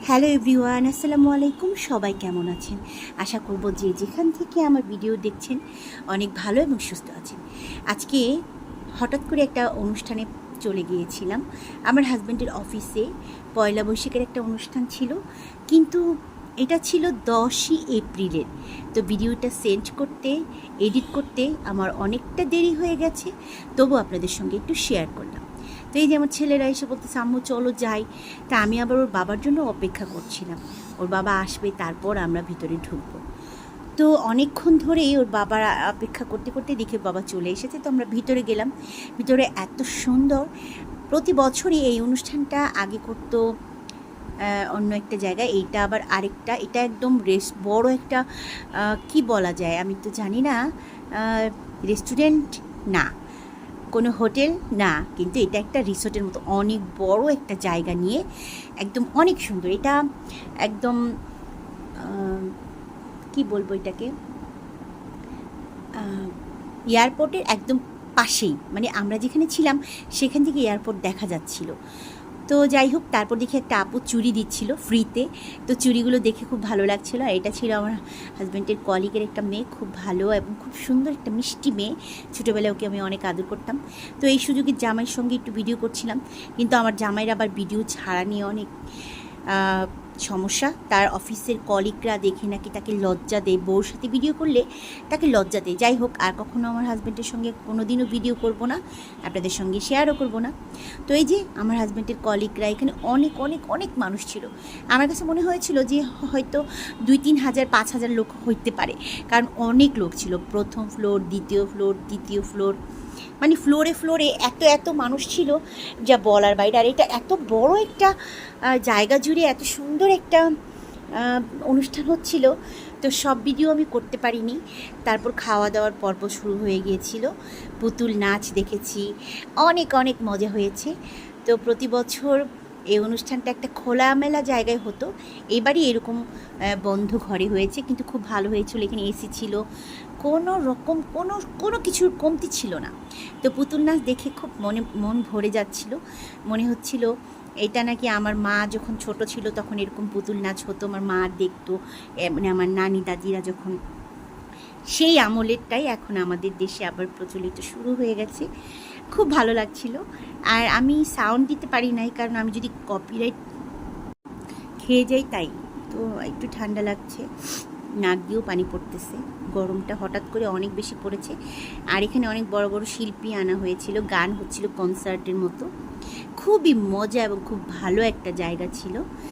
Hello everyone, আসসালামু আলাইকুম। সবাই কেমন আছেন? আশা করব যে যেখান থেকে আমার ভিডিও দেখছেন অনেক ভালো এবং সুস্থ আছেন। আজকে হঠাৎ করে একটা অনুষ্ঠানে চলে গিয়েছিলাম। আমার হাজব্যান্ডের অফিসে পয়লা বৈশাখের একটা অনুষ্ঠান ছিল, কিন্তু এটা ছিল 10ই এপ্রিলের। তো ভিডিওটা সেন্ড করতে, এডিট করতে আমার অনেকটা দেরি হয়ে গেছে, তবু আপনাদের সঙ্গে একটু শেয়ার করলাম। তো এই যে আমার ছেলেরা এসে বলতেছে আম্মু চলো যাই। তা আমি আবার ওর বাবার জন্য অপেক্ষা করছিলাম, ওর বাবা আসবে তারপর আমরা ভিতরে ঢুকবো। তো অনেকক্ষণ ধরেই ওর বাবার অপেক্ষা করতে করতে দেখে বাবা চলে এসেছে। তো আমরা ভিতরে গেলাম। ভিতরে এত সুন্দর, প্রতি বছরই এই অনুষ্ঠানটা আগে করতো অন্য একটা জায়গায়, এইটা আবার আরেকটা। এটা একদম বড় একটা কি বলা যায় আমি তো জানি না, রেস্টুরেন্ট না, কোনো হোটেল না, কিন্তু এটা একটা রিসোর্টের মতো অনেক বড় একটা জায়গা নিয়ে একদম অনেক সুন্দর। এটা একদম কি বলবো এটাকে, এয়ারপোর্টের একদম পাশেই, মানে আমরা যেখানে ছিলাম সেখান থেকে এয়ারপোর্ট দেখা যাচ্ছিল। তো যাই হোক, তারপর দেখি একটা আপু চুড়ি দিচ্ছিল ফ্রিতে। তো চুড়িগুলো দেখে খুব ভালো লাগছিলো। আর এটা ছিল আমার হাজব্যান্ডের কলিগের একটা মেয়ে, খুব ভালো এবং খুব সুন্দর একটা মিষ্টি মেয়ে। ছোটোবেলায় ওকে আমি অনেক আদর করতাম। তো এই সুযোগে জামাইয়ের সঙ্গে একটু ভিডিও করছিলাম, কিন্তু আমার জামাইয়ের আবার ভিডিও ছাড়া নিয়ে অনেক সমস্যা। তার অফিসের কলিগরা দেখে নাকি তাকে লজ্জা দেয়, বউর সাথে ভিডিও করলে তাকে লজ্জা দেয়। যাই হোক, আর কখনো আমার হাজব্যান্ডের সঙ্গে কোনো দিনও ভিডিও করব না, আপনাদের সঙ্গে শেয়ারও করব না। তো এই যে আমার হাজব্যান্ডের কলিগরা, এখানে অনেক অনেক অনেক মানুষ ছিল। আমার কাছে মনে হয়েছিল যে হয়তো 2-3 হাজার 5 হাজার লোক হইতে পারে, কারণ অনেক লোক ছিল। প্রথম ফ্লোর, দ্বিতীয় ফ্লোর, তৃতীয় ফ্লোর, মানে ফ্লোরে ফ্লোরে এত এত মানুষ ছিল যা বলার বাইরে। আর এটা এত বড় একটা জায়গা জুড়ে এত সুন্দর একটা অনুষ্ঠান হচ্ছিল। তো সব ভিডিও আমি করতে পারিনি। তারপর খাওয়া দাওয়ার পর্ব শুরু হয়ে গিয়েছিল, পুতুল নাচ দেখেছি, অনেক অনেক মজা হয়েছে। তো প্রতি বছর এই অনুষ্ঠানটা একটা খোলামেলা জায়গায় হতো, এবারই এরকম বন্ধ ঘরে হয়েছে, কিন্তু খুব ভালো হয়েছিল। এখানে এসি ছিল, কোনো রকম কোনো কিছুর কমতি ছিল না। তো পুতুল নাচ দেখে খুব মন ভরে যাচ্ছিল। মনে হচ্ছিল এটা নাকি আমার মা যখন ছোট ছিল তখন এরকম পুতুল নাচ হতো, আমার মা দেখতো, মানে আমার নানি দাদিরা যখন, সেই আমলেরটাই এখন আমাদের দেশে আবার প্রচলিত শুরু হয়ে গেছে। খুব ভালো লাগছিল। আর আমি সাউন্ড দিতে পারি নাই, কারণ আমি যদি কপিরাইট খেয়ে যাই তাই। তো একটু ঠান্ডা লাগছে, নাক দিয়েও পানি পড়তেছে, গরমটা হঠাৎ করে অনেক বেশি পড়েছে। আর এখানে অনেক বড় বড় শিল্পী আনা হয়েছিল, গান হচ্ছিল কনসার্টের মতো। খুবই মজা এবং খুব ভালো একটা জায়গা ছিল।